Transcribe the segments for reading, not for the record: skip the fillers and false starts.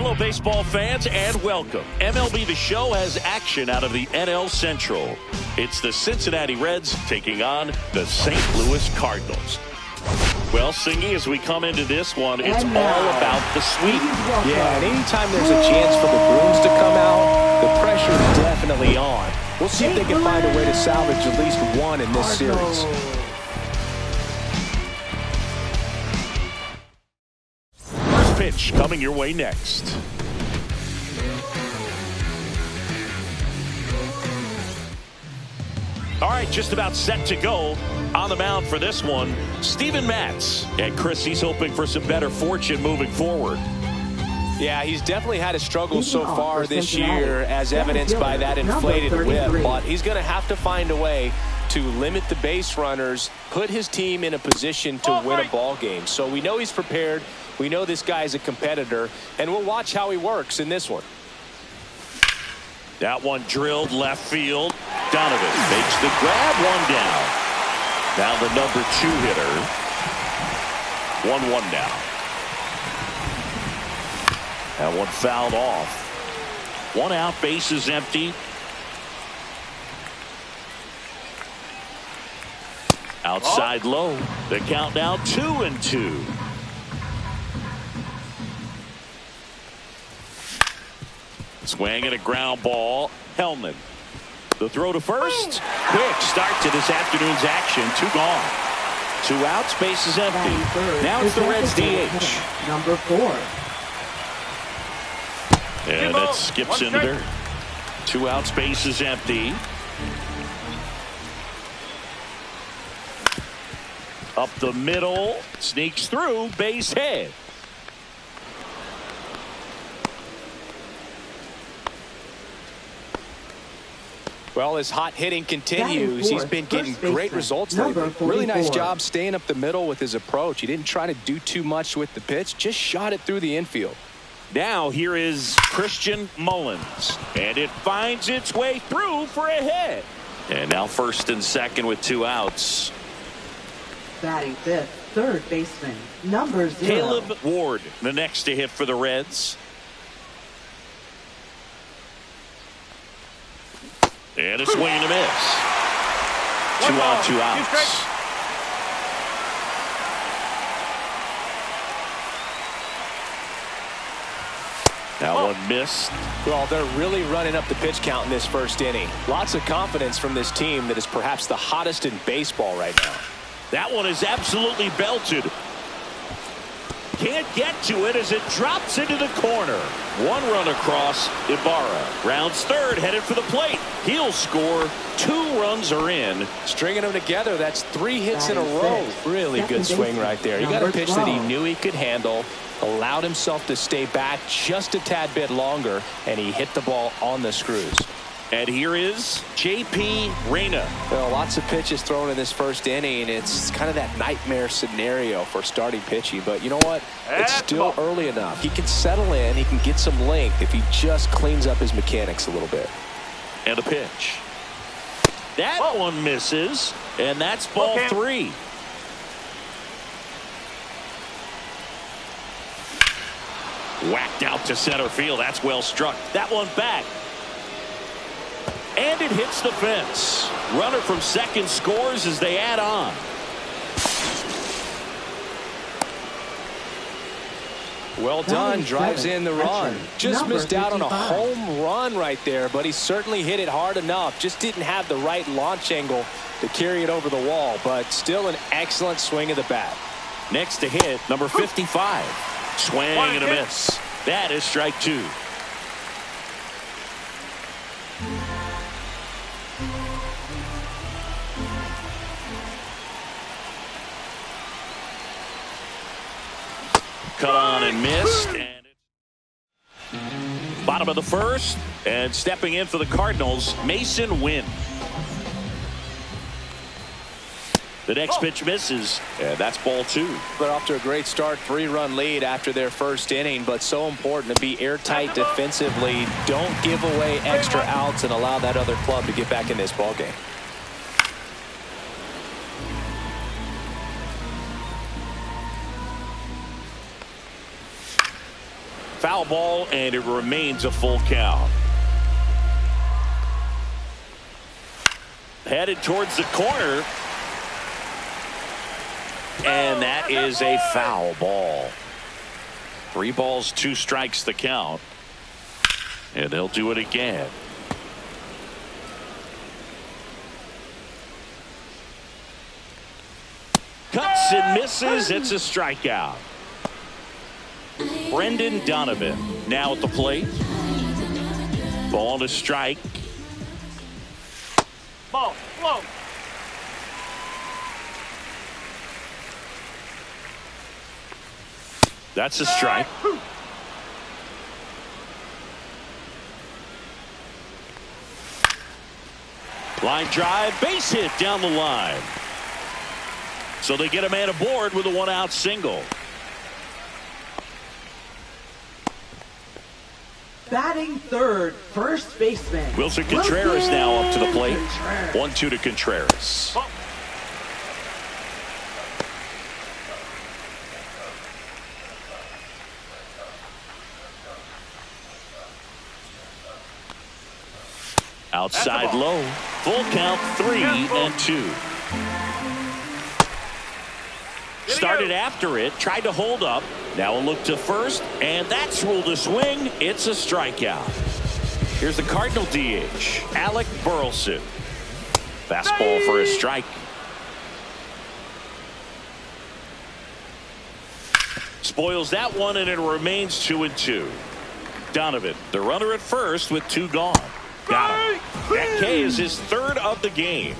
Hello, baseball fans, and welcome. MLB The Show has action out of the NL Central. It's the Cincinnati Reds taking on the St. Louis Cardinals. Well, Singy, as we come into this one, it's all about the sweep. Yeah, and anytime there's a chance for the brooms to come out, the pressure is definitely on. We'll see if they can find a way to salvage at least one in this series. First pitch coming your way next. All right, just about set to go. On the mound for this one, Steven Matz. And Chris, he's hoping for some better fortune moving forward. Yeah, he's definitely had a struggle so far this year, as evidenced by that inflated whip. But he's going to have to find a way to limit the base runners, put his team in a position to win a ball game. So we know he's prepared. We know this guy's a competitor, and we'll watch how he works in this one. That one drilled left field. Donovan makes the grab, one down. Now the number 2 hitter. 1-1 now. That one fouled off. 1 out, bases empty. Outside low. The count now 2-2. Swing and a ground ball. Hellman. The throw to first. Quick start to this afternoon's action. 2 gone. 2 outs, bases empty. Now it's the Reds DH. Number 4. And that skips into dirt. 2 outs, bases empty. Up the middle. Sneaks through. Base hit. Well, as hot hitting continues, he's been getting great results lately. Really nice job staying up the middle with his approach. He didn't try to do too much with the pitch, just shot it through the infield. Now here is Christian Mullins, and it finds its way through for a hit. And now first and second with 2 outs. Batting 5th, third baseman, number 0. Caleb Ward, the next to hit for the Reds. And a swing and a miss. 2 on, 2 outs. That one missed. Well, they're really running up the pitch count in this first inning. Lots of confidence from this team that is perhaps the hottest in baseball right now. That one is absolutely belted. Can't get to it as it drops into the corner. 1 run across. Ibarra rounds third, headed for the plate. He'll score. 2 runs are in. Stringing them together, that's 3 hits in a row. Really good swing right there. He got a pitch that he knew he could handle, allowed himself to stay back just a tad bit longer, and he hit the ball on the screws. And here is J.P. Reyna. Well, lots of pitches thrown in this first inning. It's kind of that nightmare scenario for starting pitching. But you know what? It's still early enough. He can settle in. He can get some length if he just cleans up his mechanics a little bit. And a pitch. That one misses. And that's ball 3. Whacked out to center field. That's well struck. That one back. And it hits the fence. Runner from second scores as they add on. Well done. Drives in the run. Just missed out on a home run right there, but he certainly hit it hard enough. Just didn't have the right launch angle to carry it over the wall, but still an excellent swing of the bat. Next to hit, number 55. Swing and a miss. That is strike 2. Cut on and missed. And bottom of the first, and stepping in for the Cardinals, Mason Wynn. The next pitch misses, and that's ball 2. But off to a great start, 3-run lead after their first inning, but so important to be airtight defensively. Don't give away extra outs and allow that other club to get back in this ballgame. foul ball, and it remains a full count. Headed towards the corner. And that is a foul ball. 3 balls, 2 strikes the count. And they'll do it again. Cuts and misses. It's a strikeout. Brendan Donovan now at the plate. Ball to strike. Ball, whoa. That's a strike. Line drive, base hit down the line. So they get a man aboard with a 1-out single. Batting third, first baseman. Wilson Contreras now up to the plate. 1-2 to Contreras. Outside low. Full count, 3-2. Started after it, tried to hold up. Now a look to first, and that's ruled a swing. It's a strikeout. Here's the Cardinal DH, Alec Burleson. Fastball for a strike. Spoils that one, and it remains 2-2. Donovan, the runner at first with 2 gone. Got him. That K is his 3rd of the game.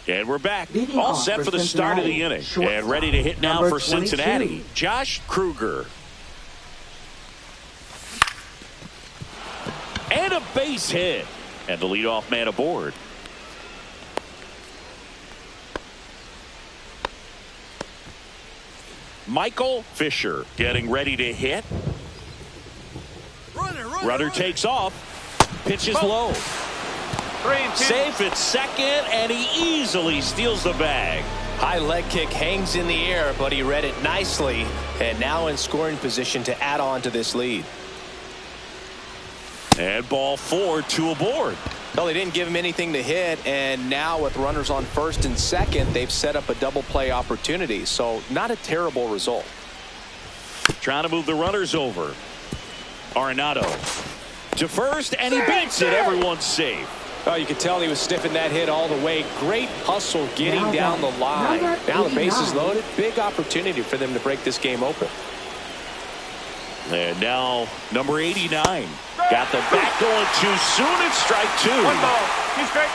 And we're back. All set for the start of the inning. And ready to hit now for Cincinnati. Josh Kruger. And a base hit. And the leadoff man aboard. Michael Fisher getting ready to hit. Runner takes off. Pitches low. 3-2. Safe at second, and he easily steals the bag. High leg kick hangs in the air, but he read it nicely, and now in scoring position to add on to this lead. And ball 4, 2 aboard. Well, they didn't give him anything to hit, and now with runners on first and second, they've set up a double play opportunity, so not a terrible result. Trying to move the runners over. Arenado to first, and he beats it. Everyone's safe. Oh, you could tell he was sniffing that hit all the way. Great hustle getting down the line. Now the bases loaded. Big opportunity for them to break this game open. And now number 89. Got the bat going too soon. It's strike 2. 1 ball, 2 strikes.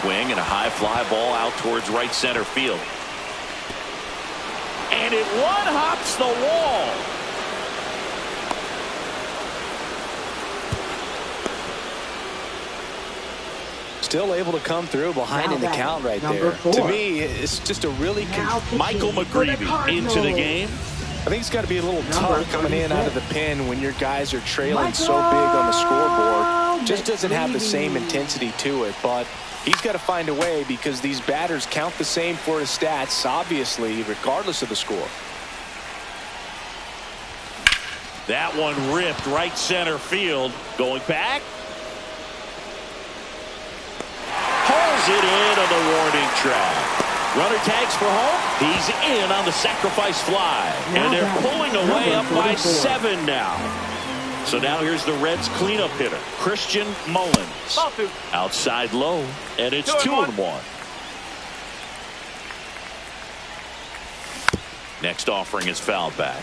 Swing and a high fly ball out towards right center field. And it one-hops the wall. Still able to come through behind in the count right there. To me, it's just a really Michael McGreevy into the game. I think it's got to be a little tough coming in out of the pen when your guys are trailing so big on the scoreboard. Just doesn't have the same intensity to it, but he's got to find a way because these batters count the same for his stats, obviously, regardless of the score. That one ripped right center field. Going back. Hauls it in on the warning track. Runner tags for home. He's in on the sacrifice fly. And they're pulling away up by 7 now. So now here's the Reds cleanup hitter, Christian Mullins. Outside low, and it's 2-1. Next offering is fouled back.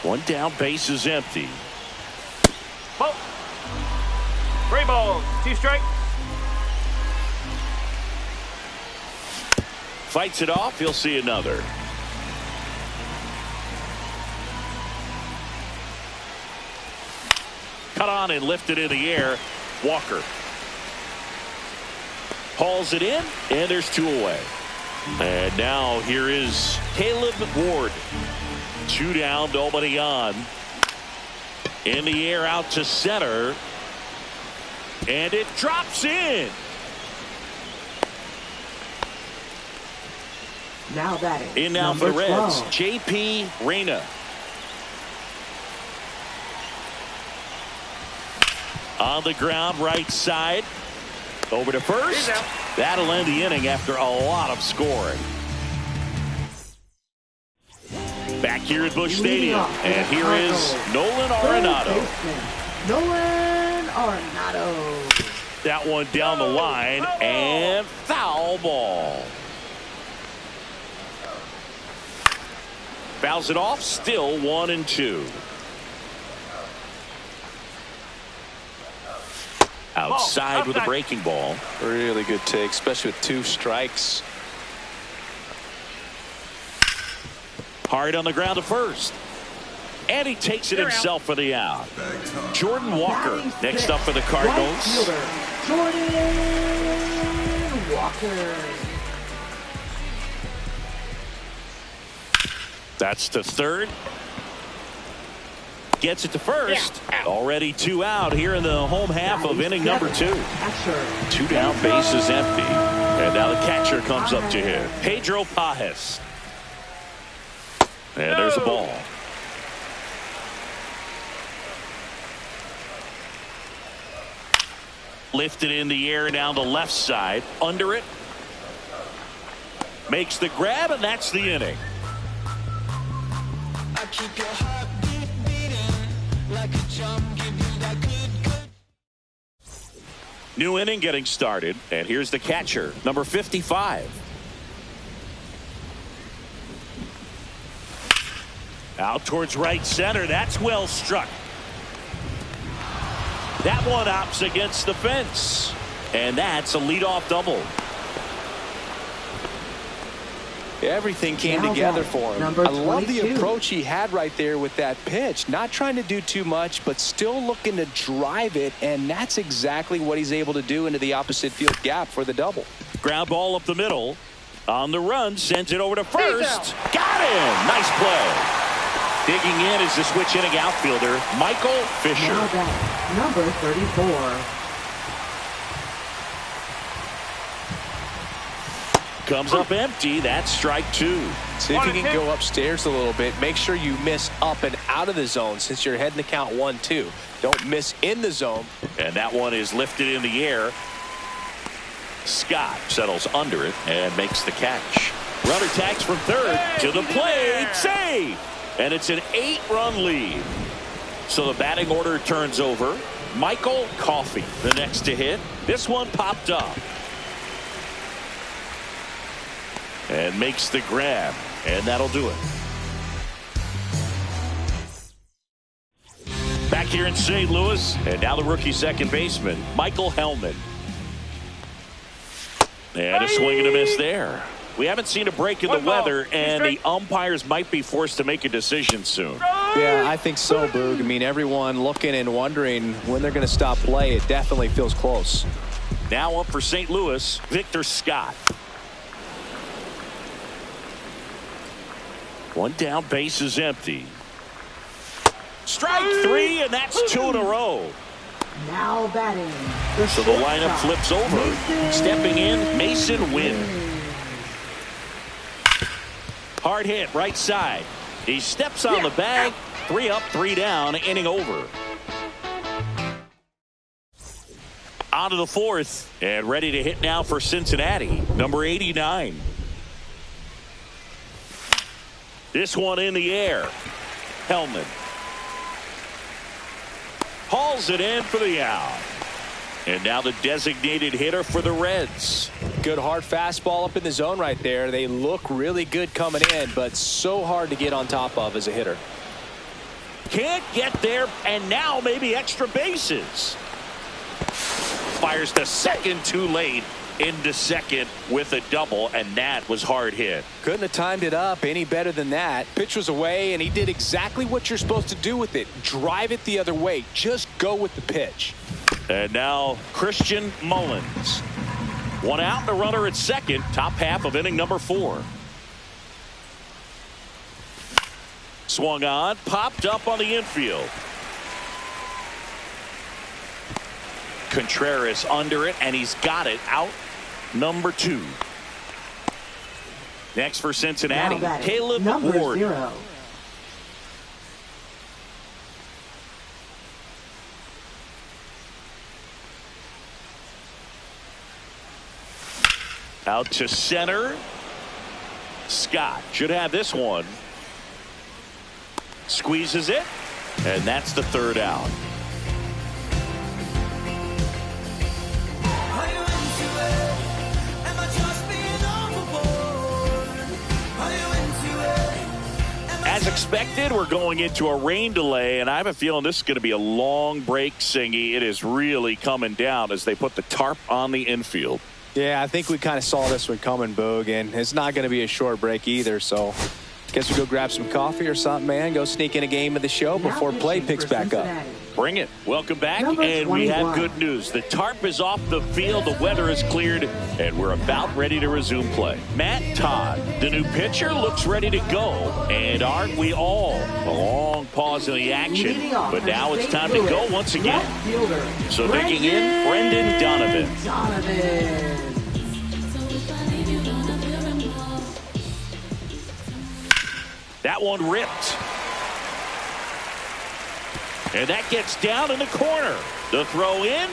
1 down, base is empty. Ball. 3 balls, 2 strikes. Fights it off. He'll see another. Cut on and lifted in the air. Walker hauls it in, and there's 2 away. And now here is Caleb Ward. 2 down, nobody on. In the air out to center. And it drops in. Now batting. In now for the number Reds, 12. J.P. Reyna. On the ground, right side. Over to first. That'll end the inning after a lot of scoring. Back here at Busch Stadium. And here is Nolan Arenado. Nolan Arenado. That one down the line and foul ball. Fouls it off, still 1-2. Outside with a breaking ball. Really good take, especially with 2 strikes. Hard on the ground to first. And he takes it himself for the out. Jordan Walker next up for the Cardinals. Jordan Walker. That's the third. Gets it to first. Already 2 out here in the home half of inning number 2. 2 down, bases empty. And now the catcher comes up to him. Pedro Pajes. And there's a ball. Lifted in the air down the left side. Under it. Makes the grab, and that's the inning. I keep your heart beating like a drum, give you that good. New inning getting started, and here's the catcher, number 55. Out towards right center. That's well struck. That one opts against the fence, and that's a leadoff double. Everything came together for him. I love the approach he had right there with that pitch. Not trying to do too much, but still looking to drive it, and that's exactly what he's able to do into the opposite field gap for the double. Ground ball up the middle. On the run, sends it over to first. Got him! Nice play. Digging in is the switch inning outfielder, Michael Fisher. Now batting, number 34. Comes up empty. That's strike 2. See if you can go upstairs a little bit. Make sure you miss up and out of the zone since you're heading to count 1-2. Don't miss in the zone. And that one is lifted in the air. Scott settles under it and makes the catch. Runner tags from third to the plate. Save! And it's an 8-run lead. So the batting order turns over. Michael Coffey, the next to hit. This one popped up. And makes the grab. And that'll do it. Back here in St. Louis. And now the rookie second baseman, Michael Hellman. And a swing and a miss there. We haven't seen a break in the weather, and the umpires might be forced to make a decision soon. Yeah, I think so, Boog. I mean, everyone looking and wondering when they're going to stop play. It definitely feels close. Now up for St. Louis, Victor Scott. One down, base is empty. Strike 3, and that's 2 in a row. Now batting. So the lineup flips over. Stepping in, Mason Wynn. Hard hit, right side. He steps on the bag. 3 up, 3 down, inning over. On to the 4th, and ready to hit now for Cincinnati, number 89. This one in the air. Hellman hauls it in for the out. And now the designated hitter for the Reds. Good hard fastball up in the zone right there. They look really good coming in, but so hard to get on top of as a hitter. Can't get there, and now maybe extra bases. Fires to second too late. Into second with a double, and that was hard hit. Couldn't have timed it up any better than that. Pitch was away, and he did exactly what you're supposed to do with it. Drive it the other way. Just go with the pitch. And now Christian Mullins. One out, and a runner at second. Top half of inning number 4. Swung on, popped up on the infield. Contreras under it, and he's got it out. Number 2. Next for Cincinnati, Caleb Ward. 0. Out to center. Scott should have this one. Squeezes it, and that's the 3rd out. Are you into it? Am I just being overboard? Are you into it? Am I As expected, we're going into a rain delay, and I have a feeling this is going to be a long break, Singy. It is really coming down as they put the tarp on the infield. Yeah, I think we kind of saw this one coming, Boog, and it's not going to be a short break either. So guess we go grab some coffee or something, man. Go sneak in a game of the show before play picks back up. Bring it. Welcome back, Number and we have 21. good news. The tarp is off the field, the weather is cleared, and we're about ready to resume play. Matt Todd, the new pitcher, looks ready to go, and aren't we all? A long pause in the action, Leading off but for now it's St. time to go Louis, once again. left fielder, So digging in, Brendan Donovan. Donovan. That one ripped. And that gets down in the corner. The throw in.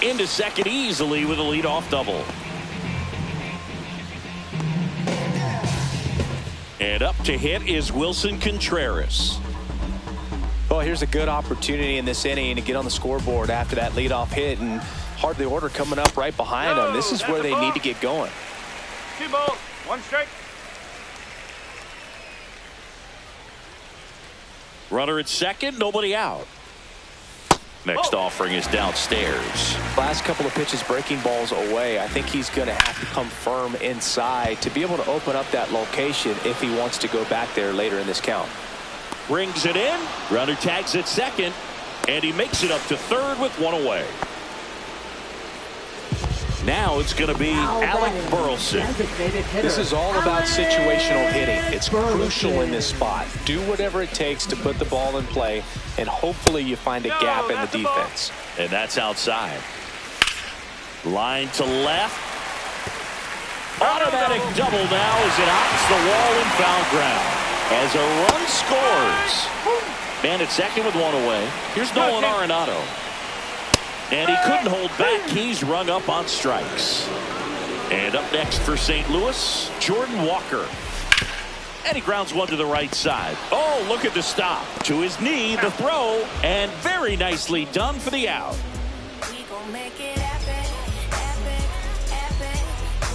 Into second easily with a leadoff double. And up to hit is Wilson Contreras. Well, here's a good opportunity in this inning to get on the scoreboard after that leadoff hit, and hardly order coming up right behind them. This is where they need to get going. 2 balls, 1 strike. Runner at second, nobody out. Next offering is downstairs. Last couple of pitches breaking balls away. I think he's going to have to come firm inside to be able to open up that location if he wants to go back there later in this count. Brings it in. Runner tags at second. And he makes it up to third with 1 away. Now it's going to be Alec Burleson. This is all about situational hitting. It's crucial in this spot. Do whatever it takes to put the ball in play, and hopefully you find a gap in the defense. And that's outside. Line to left. Automatic double now as it hops the wall and foul ground. As a run scores. Man at second with 1 away. Here's Nolan Arenado. And he couldn't hold back. He's rung up on strikes. And up next for St. Louis, Jordan Walker. And he grounds one to the right side. Oh, look at the stop. To his knee, the throw, and very nicely done for the out. We gon' make it epic, epic, epic.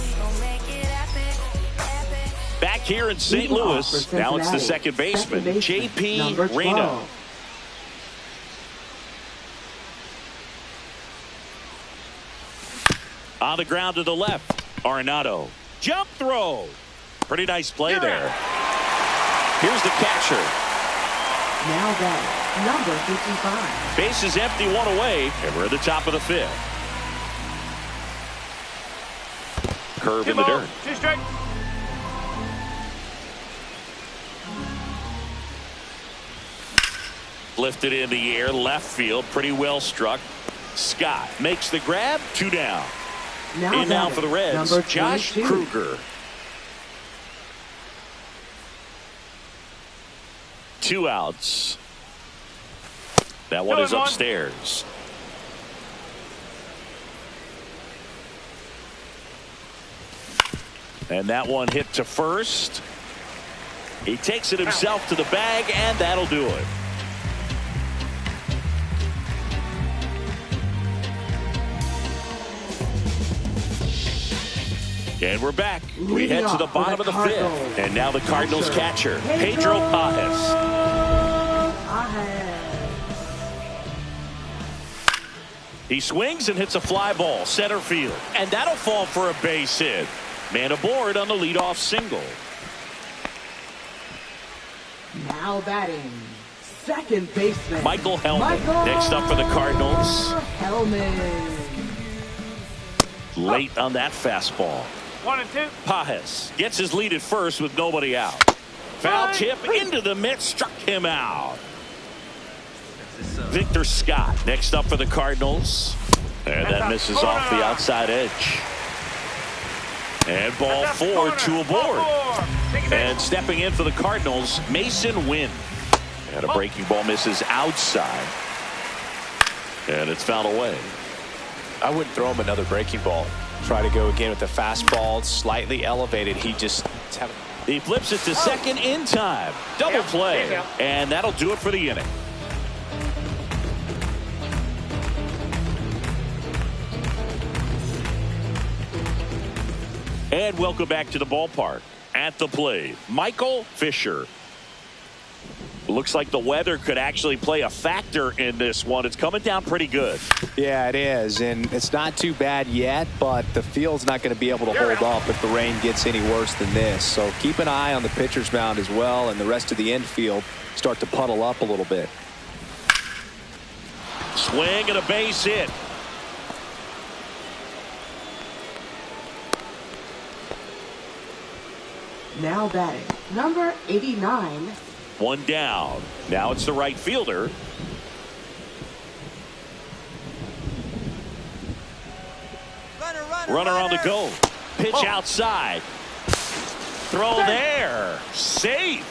We gon' make it epic, epic. Back here in St. Louis, now it's the second baseman, J.P. Reyna. On the ground to the left, Arenado. Jump throw. Pretty nice play there. Here's the catcher. Now that number 55. Base is empty, 1 away, and we're at the top of the 5th. Curve 2 in the balls, dirt. 2 strikes. Lifted in the air, left field, pretty well struck. Scott makes the grab, 2 down. Now for the Reds, Josh Kruger. 2 outs. That one is upstairs. And that one hit to first. He takes it himself to the bag, and that'll do it. And we're back. We head to the bottom of the 5th. And now the Cardinals catcher, Pedro Pajes. He swings and hits a fly ball, center field. And that'll fall for a base hit. Man aboard on the leadoff single. Now batting, second baseman, Michael Hellman. Next up for the Cardinals. Hellman. Late on that fastball. 1 and 2. Pajes gets his lead at first with nobody out. Foul tip into the mitt, struck him out. Victor Scott next up for the Cardinals. And that misses off the outside edge. And ball 4, 2 aboard. And stepping in for the Cardinals, Mason Wynn. And a breaking ball misses outside. And it's fouled away. I wouldn't throw him another breaking ball. Try to go again with the fastball, slightly elevated. He flips it to second in time. Double play. And that'll do it for the inning. And welcome back to the ballpark. At the plate, Michael Fisher. Looks like the weather could actually play a factor in this one. It's coming down pretty good. Yeah, it is. And it's not too bad yet, but the field's not going to be able to hold up if the rain gets any worse than this. So keep an eye on the pitcher's mound as well, and the rest of the infield start to puddle up a little bit. Swing and a base hit. Now batting, number 89. One down. Now it's the right fielder. Runner on the go. Pitch outside. Throw there. Safe.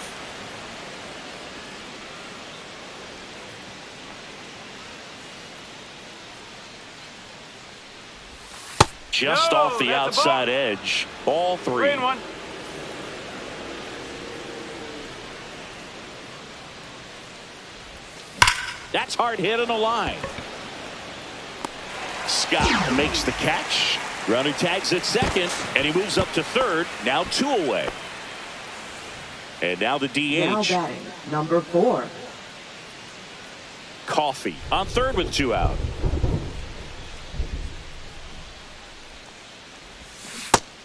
Just off the outside edge. Ball 3. 3-1. That's hard hit on the line. Scott makes the catch. Runner tags at second, and he moves up to third. Now 2 away. And now the DH. Now batting, number 4. Coffee on third with 2 out.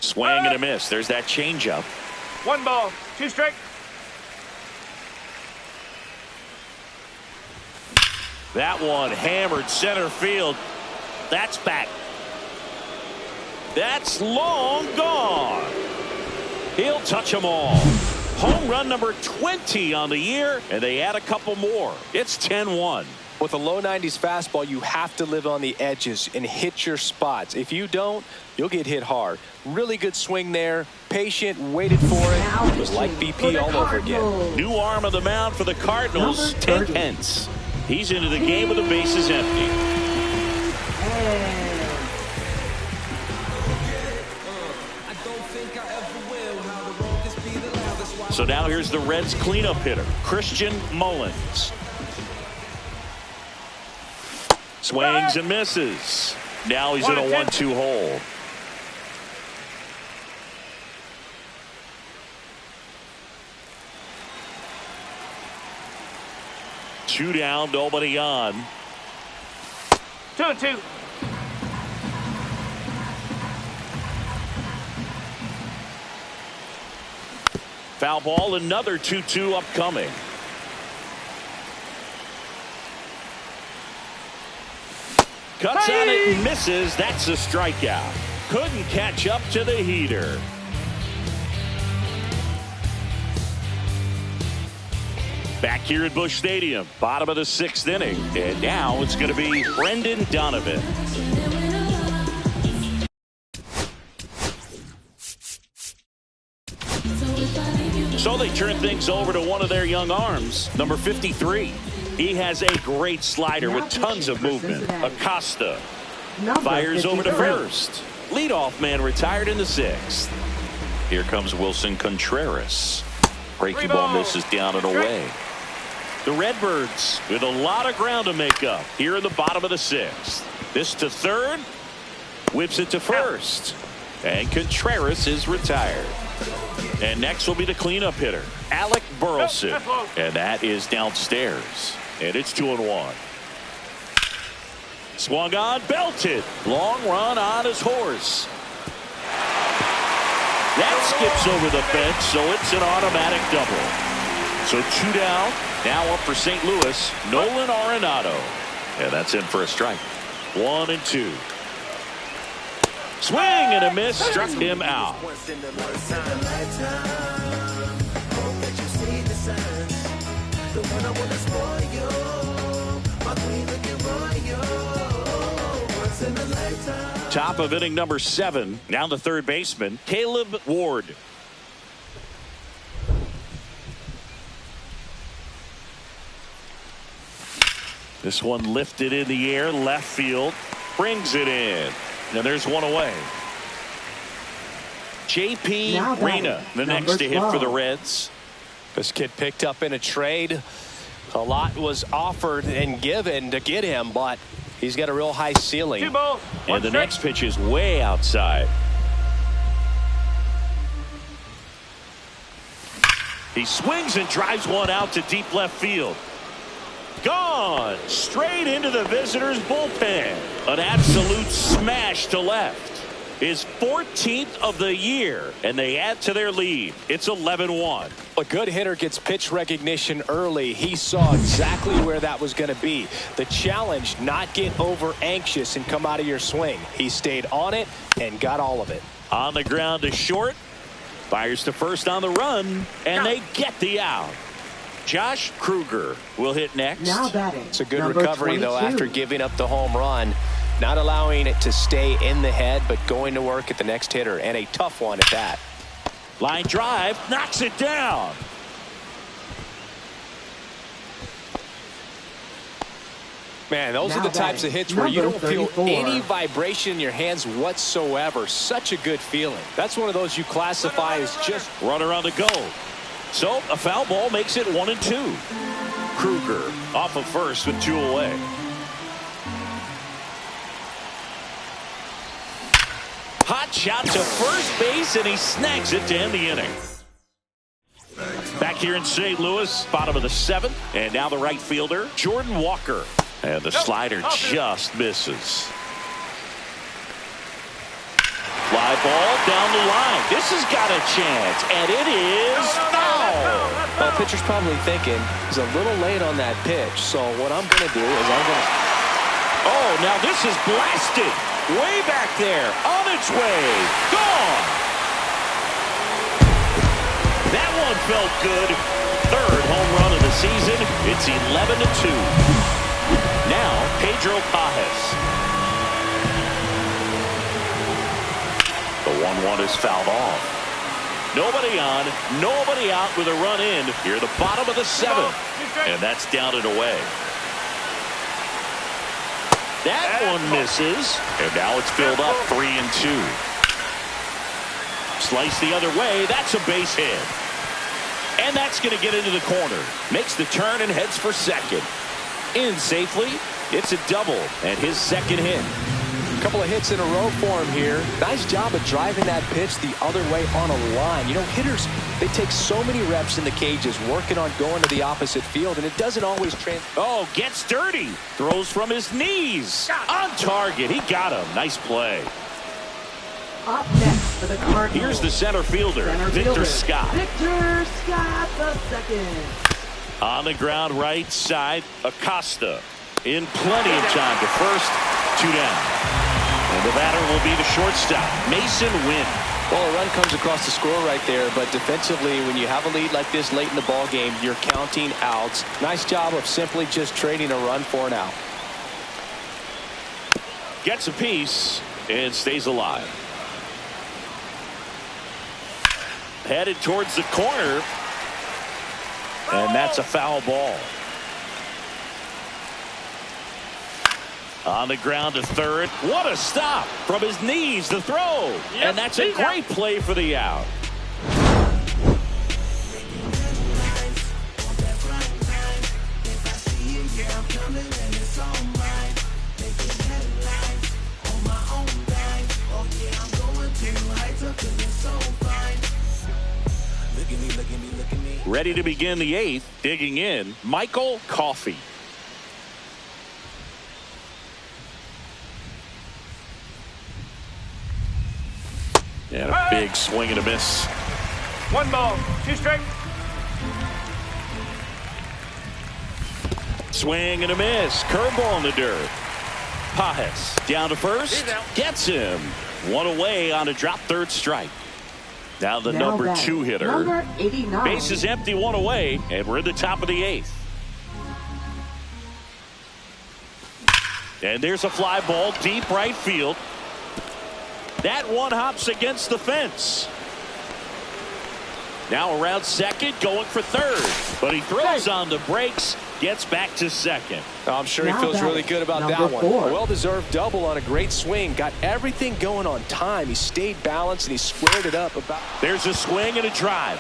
Swing and a miss. There's that changeup. 1 ball, 2 strike. That one hammered center field. That's back. That's long gone. He'll touch them all. Home run number 20 on the year, and they add a couple more. It's 10-1. With a low 90s fastball, you have to live on the edges and hit your spots. If you don't, you'll get hit hard. Really good swing there. Patient, waited for it. It was like BP all over again. New arm of the mound for the Cardinals, Ted Hentz. He's into the game with the bases empty. So now here's the Reds cleanup hitter, Christian Mullins. Swings and misses. Now he's in a 1-2 hole. Two down, nobody on. 2-2. Foul ball, another 2-2 upcoming. Cuts on it and misses. That's a strikeout. Couldn't catch up to the heater. Back here at Busch Stadium, bottom of the 6th inning. And now it's going to be Brendan Donovan. So they turn things over to one of their young arms, number 53. He has a great slider with tons of movement. Acosta fires over to first. Leadoff man retired in the 6th. Here comes Wilson Contreras. Breaking ball misses down and away. The Redbirds with a lot of ground to make up here in the bottom of the 6th. This to third. Whips it to first. And Contreras is retired. And next will be the cleanup hitter, Alec Burleson. And that is downstairs. And it's 2-1. Swung on, belted. Long run on his horse. That skips over the fence, so it's an automatic double. So 2 down. Now up for St. Louis, Nolan Arenado. And that's in for a strike. 1-2. Swing and a miss, struck him out. Top of inning number 7. Now the third baseman, Caleb Ward. This one lifted in the air, left field, brings it in. And there's one away. J.P. Reyna, the next to hit for the Reds. This kid picked up in a trade. A lot was offered and given to get him, but he's got a real high ceiling. 2 balls. And the next pitch is way outside. He swings and drives one out to deep left field. Gone straight into the visitors' bullpen. An absolute smash to left. His 14th of the year, and they add to their lead. It's 11-1. A good hitter gets pitch recognition early. He saw exactly where that was going to be. The challenge, not get over anxious and come out of your swing. He stayed on it and got all of it. On the ground to short. Fires to first on the run, and they get the out. Josh Kruger will hit next. Now batting. It's a good number recovery, 22. though, after giving up the home run. Not allowing it to stay in the head, but going to work at the next hitter, and a tough one at that. Line drive, knocks it down. Man, those Now are the types of hits where you don't feel 34. any vibration in your hands whatsoever. Such a good feeling. That's one of those you classify as just Runner on the go. So a foul ball makes it 1-2. Kruger off of first with 2 away. Hot shot to first base, and he snags it to end the inning. Back here in St. Louis, bottom of the 7th, and now the right fielder, Jordan Walker. And the slider just misses. Fly ball down the line. This has got a chance, and it is foul. Well, the pitcher's probably thinking he's a little late on that pitch, so what I'm going to do is I'm going to... Oh, now this is blasted. Way back there, on its way, gone. That one felt good. Third home run of the season. It's 11-2. Now, Pedro Pajes. The 1-1 is fouled off. Nobody on, nobody out with a run in. Here, the bottom of the 7th. And that's down and away. That one misses, and now it's filled up 3-2. Slice the other way, that's a base hit. And that's going to get into the corner. Makes the turn and heads for second. In safely, it's a double, and his second hit. A couple of hits in a row for him here. Nice job of driving that pitch the other way on a line. You know, hitters, they take so many reps in the cages working on going to the opposite field, and it doesn't always translate. Oh, gets dirty. Throws from his knees. On target. He got him. Nice play. Up next for the Cardinals. Here's the center fielder, Victor fielder, Scott. Victor Scott, the second. On the ground right side, Acosta. In plenty of time to first, 2 down. And the batter will be the shortstop, Mason Wynn. Well, a run comes across the score right there, but defensively, when you have a lead like this late in the ball game, you're counting outs. Nice job of simply just trading a run for an out. Gets a piece and stays alive. Headed towards the corner, and that's a foul ball. On the ground to third. What a stop from his knees, the throw. And that's a great play for the out. Ready to begin the 8th. Digging in, Michael Coffey. And a big swing and a miss. 1 ball, 2 strike. Swing and a miss. Curveball in the dirt. Pajes down to first. Gets him. 1 away on a drop, third strike. Now the number batting, 2 hitter. Number 89. Base is empty, 1 away, and we're at the top of the 8th. And there's a fly ball deep right field. That one hops against the fence. Now around second, going for third. But he throws on the brakes, gets back to second. I'm sure he feels really good about that one. A well-deserved double on a great swing. Got everything going on time. He stayed balanced and he squared it up. There's a swing and a drive.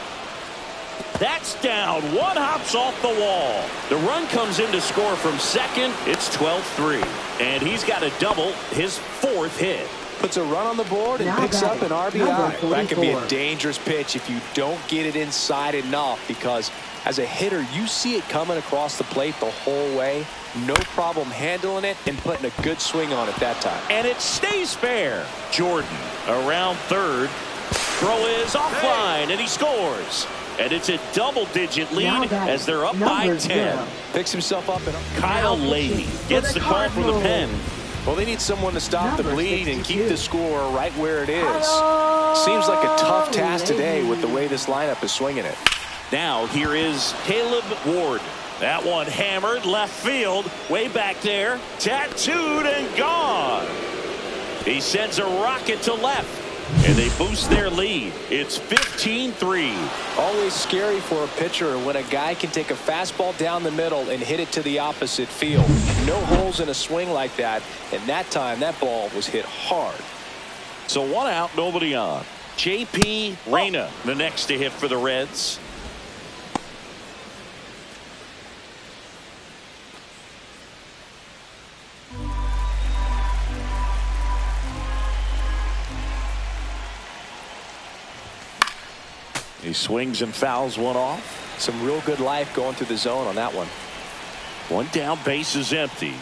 That's down. One hops off the wall. The run comes in to score from second. It's 12-3. And he's got a double, his 4th hit. Puts a run on the board and picks up an RBI. That can be a dangerous pitch if you don't get it inside enough, because as a hitter, you see it coming across the plate the whole way. No problem handling it and putting a good swing on it that time. And it stays fair. Jordan around third. Throw is offline, and he scores. And it's a double-digit lead as they're up by 10. Picks himself up. And Kyle Lady gets the call from the pen. Well, they need someone to stop the bleed and keep the score right where it is. Seems like a tough task today with the way this lineup is swinging it. Now here is Caleb Ward. That one hammered left field, way back there, tattooed and gone. He sends a rocket to left, and they boost their lead. It's 15-3. Always scary for a pitcher when a guy can take a fastball down the middle and hit it to the opposite field. No holes in a swing like that, and that time that ball was hit hard. So one out, nobody on. J.P. Reyna, the next to hit for the Reds. He swings and fouls one off. Some real good life going through the zone on that one. One down, base is empty.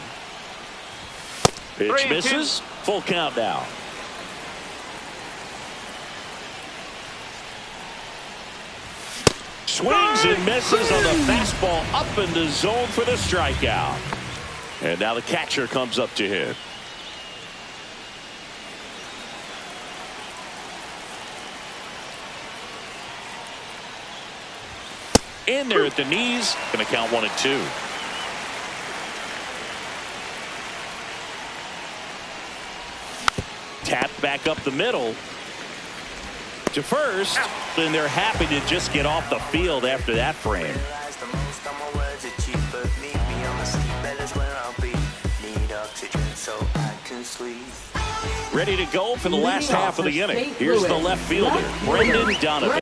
Pitch misses. Full count now. Swings and misses on the fastball up in the zone for the strikeout. And now the catcher comes up to hit. In there at the knees. Going to count 1 and 2. Tap back up the middle to first, and they're happy to just get off the field after that frame. Ready to go for the last half of the inning. Here's the left fielder, Brendan Donovan.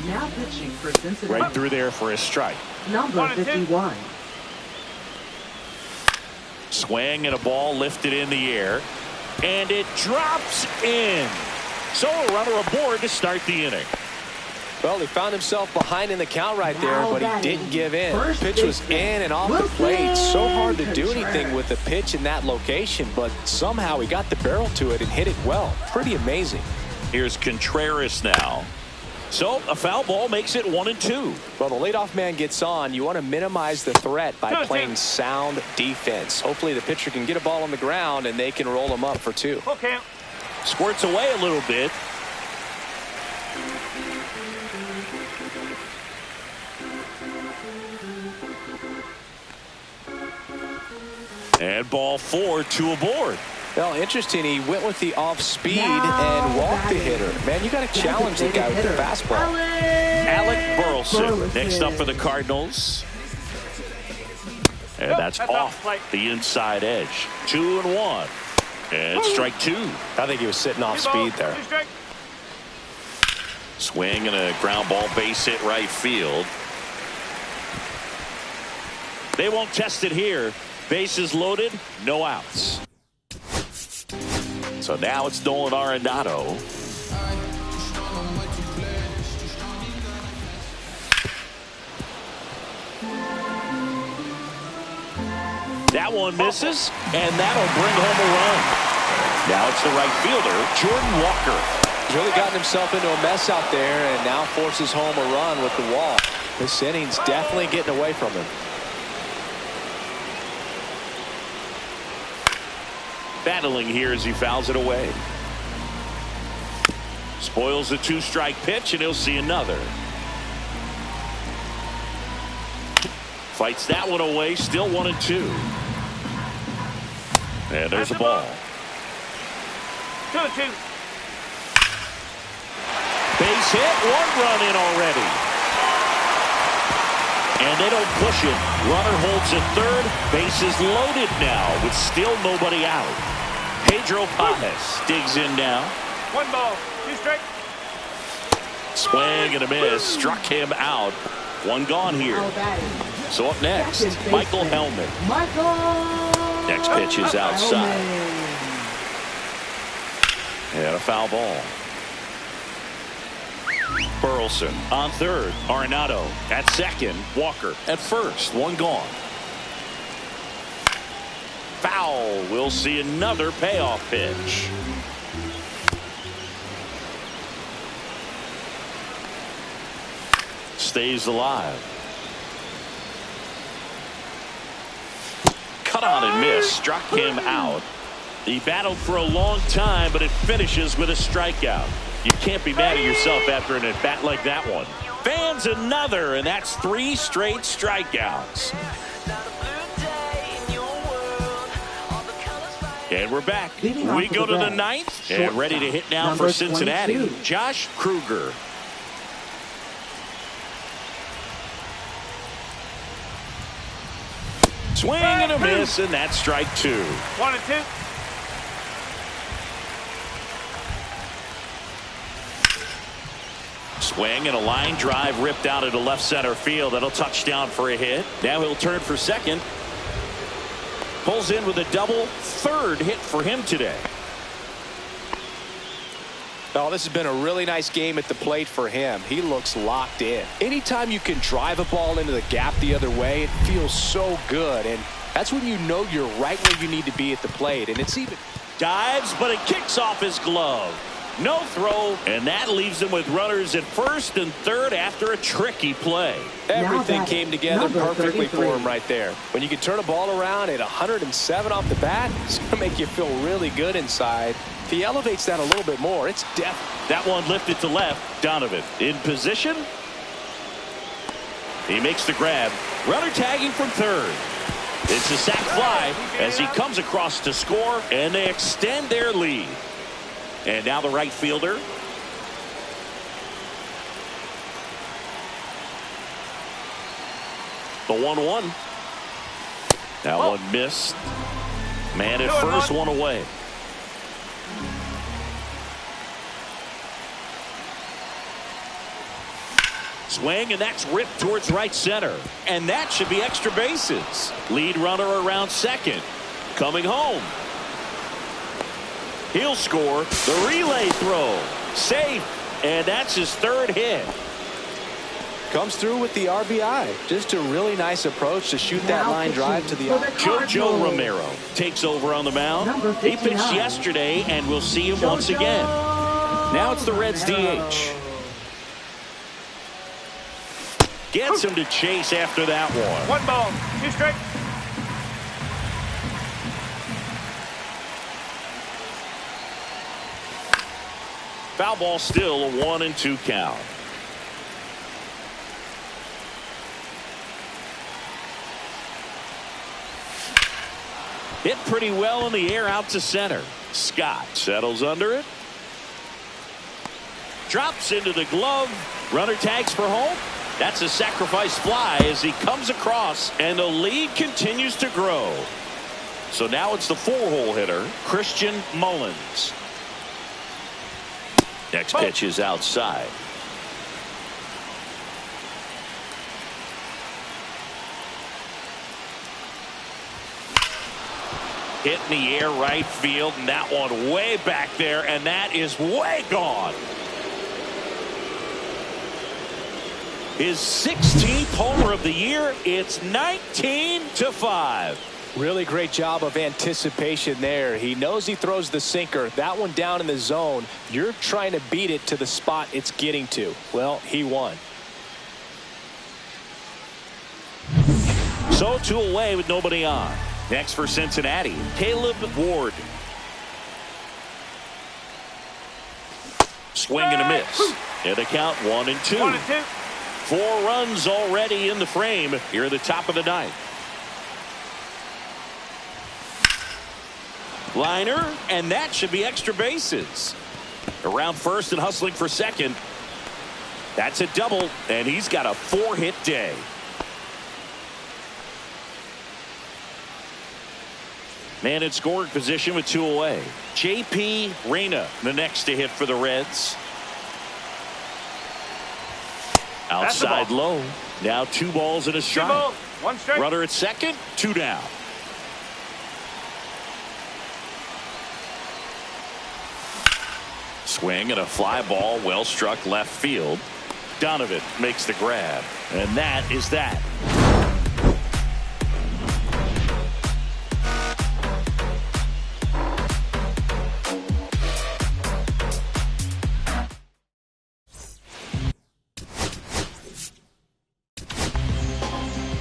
Now pitching for Cincinnati. Right through there for a strike. Number 51. Swing and a ball lifted in the air, and it drops in. So a runner aboard to start the inning. Well, he found himself behind in the count right there, but he didn't give in. Pitch was in and off the plate. So hard to do anything with the pitch in that location, but somehow he got the barrel to it and hit it well. Pretty amazing. Here's Contreras now. So a foul ball makes it 1 and 2. Well, the leadoff man gets on. You want to minimize the threat by playing sound defense. Hopefully the pitcher can get a ball on the ground and they can roll him up for 2. Okay. Squirts away a little bit. And ball 4, 2 aboard. Well, interesting. He went with the off speed and walked the hitter. Man, you got to challenge the guy with the fastball. Alec Burleson next up for the Cardinals. And that's off the inside edge. 2 and 1. And strike 2. I think he was sitting off speed there. Swing and a ground ball base hit right field. They won't test it here. Bases loaded, no outs. So now it's Nolan Arenado. That one misses, and that'll bring home a run. Now it's the right fielder, Jordan Walker. He's really gotten himself into a mess out there and now forces home a run with the walk. This inning's definitely getting away from him. Battling here as he fouls it away. Spoils the 2-strike pitch, and he'll see another. Fights that one away. Still 1-2. And there's a ball. 2-2. Base hit. 1 run in already. And they don't push it. Runner holds at third. Base is loaded now with still nobody out. Pedro Pages digs in now. 1 ball, 2 strike. Swing and a miss. Struck him out. 1 gone here. So up next, Michael Hellman. Next pitch is outside. And a foul ball. Burleson on third. Arenado at second. Walker at first. 1 gone. Foul. We'll see another payoff pitch. Stays alive. Cut on and miss. Struck him out. He battled for a long time, but it finishes with a strikeout. You can't be mad at yourself after an at-bat like that one. Fans another, and that's 3 straight strikeouts. And we're back. We go to the 9th, and ready to hit now for Cincinnati. Josh Kruger. Swing and a miss, and that's strike 2. 1-2. Swing and a line drive ripped out into left center field. That'll touch down for a hit. Now he'll turn for second. Pulls in with a double. 3rd hit for him today. Oh, this has been a really nice game at the plate for him. He looks locked in. Anytime you can drive a ball into the gap the other way, it feels so good. And that's when you know you're right where you need to be at the plate. And it's even Dives, but it kicks off his glove. No throw, and that leaves him with runners at first and third after a tricky play. Everything came together perfectly for him right there. When you can turn a ball around at 107 off the bat, it's going to make you feel really good inside. If he elevates that a little bit more, it's definitely. That one lifted to left. Donovan in position. He makes the grab. Runner tagging from third. It's a sac fly as he comes across to score, and they extend their lead. And now the right fielder. The 1-1. That one missed. Man at first, 1 away. Swing, and that's ripped towards right center. And that should be extra bases. Lead runner around second. Coming home. He'll score. The relay throw. Safe. And that's his 3rd hit. Comes through with the RBI. Just a really nice approach to shoot that line drive to the Jojo Romero takes over on the mound. He pitched yesterday, and we'll see him once again. Now it's the Reds DH. Gets him to chase after that one. 1 ball, 2 strike. Foul ball, still a 1-2 count. Hit pretty well in the air out to center. Scott settles under it. Drops into the glove. Runner tags for home. That's a sacrifice fly as he comes across, and the lead continues to grow. So now it's the 4-hole hitter, Christian Mullins. Next pitch is outside. Hit in the air right field, and that one way back there, and that is way gone. His 16th homer of the year. It's 19-5. Really great job of anticipation there. He knows he throws the sinker. That one down in the zone. You're trying to beat it to the spot it's getting to. Well, he won. So 2 away with nobody on. Next for Cincinnati, Caleb Ward. Swing and a miss. And the count 1-2. 1-2. 4 runs already in the frame here at the top of the ninth. Liner, and that should be extra bases. Around first and hustling for second. That's a double, and he's got a 4-hit day. Man in scoring position with 2 away. J.P. Reyna, the next to hit for the Reds. Outside low. Now 2 balls and a strike. 2 balls, 1 strike. Runner at second, 2 down. Swing and a fly ball, well struck left field. Donovan makes the grab, and that is that.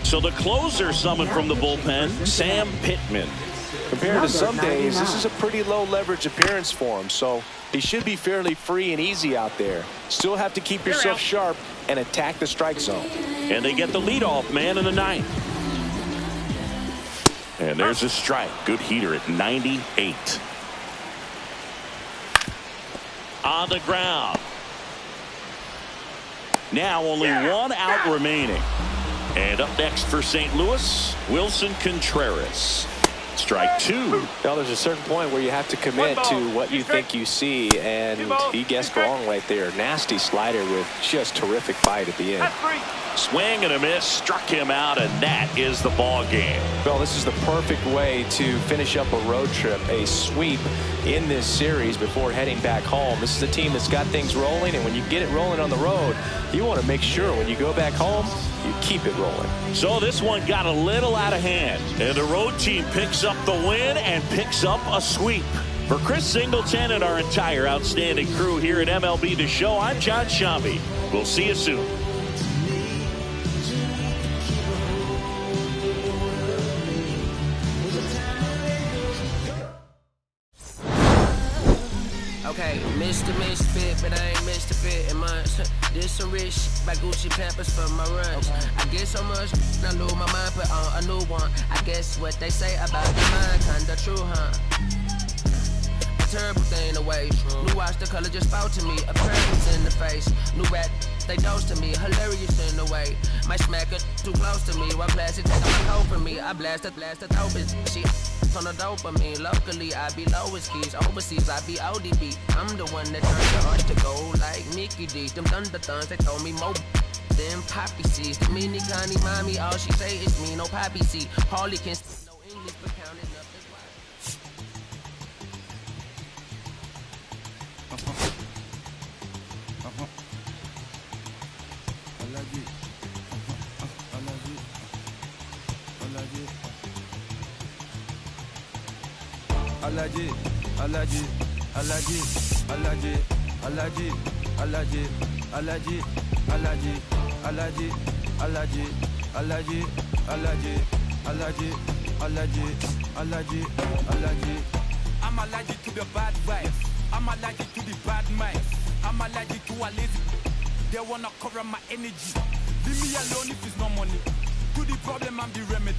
So the closer summoned from the bullpen, Sam Pittman. Compared to some days, this is a pretty low leverage appearance for him, so he should be fairly free and easy out there. Still have to keep yourself sharp and attack the strike zone. And they get the leadoff man in the ninth. And there's a strike. Good heater at 98. On the ground. Now only 1 out remaining. And up next for St. Louis, Wilson Contreras. Strike 2. Now there's a certain point where you have to commit to what you think you see, and he guessed wrong right there. Nasty slider with just terrific bite at the end. Swing and a miss, struck him out, and that is the ball game. Well, this is the perfect way to finish up a road trip, a sweep in this series before heading back home. This is a team that's got things rolling, and when you get it rolling on the road, you want to make sure when you go back home, you keep it rolling. So this one got a little out of hand, and the road team picks up the win and picks up a sweep. For Chris Singleton and our entire outstanding crew here at MLB The Show, I'm John Shambi. We'll see you soon. Okay, Mr. Misfit, but I ain't Mr. Fit in months. This some rich by Gucci Pampers for my runs. I get so much, I lose my mind, put on a new one. I guess what they say about the mind, kinda true, huh? A terrible thing away. New watch, the color just spoke to me. A presence in the face. New rat, they dose to me. Hilarious in the way. My smacker too close to me. While plastic take my coat from me. I blast dope it. She on the dopamine. Locally, I be lowest keys. Overseas, I be ODB. I'm the one that turned the heart to gold like Mickey D. Them thunder thuns, they told me more than poppy seeds. The mini Connie mommy, all she say is me, no poppy seed. Harley can speak no English, but counting up is why. Alaji, Alaji, Alaji, Alaji, Alaji, Alaji, Alaji, Alaji, Alaji, Alaji, Alaji, Alaji, Alaji, Alaji, Alaji, Alaji. I'm allergic to the bad vibes. I'm allergic to the bad minds. I'm allergic to a lazy. They wanna cover my energy. Leave me alone if it's no money. To the problem, I'm the remedy.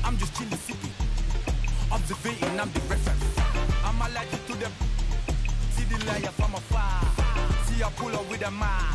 I'm just in the city. Observating, I'm the reference. I'm allergic to the. See the liar from afar. See I pull up with a man.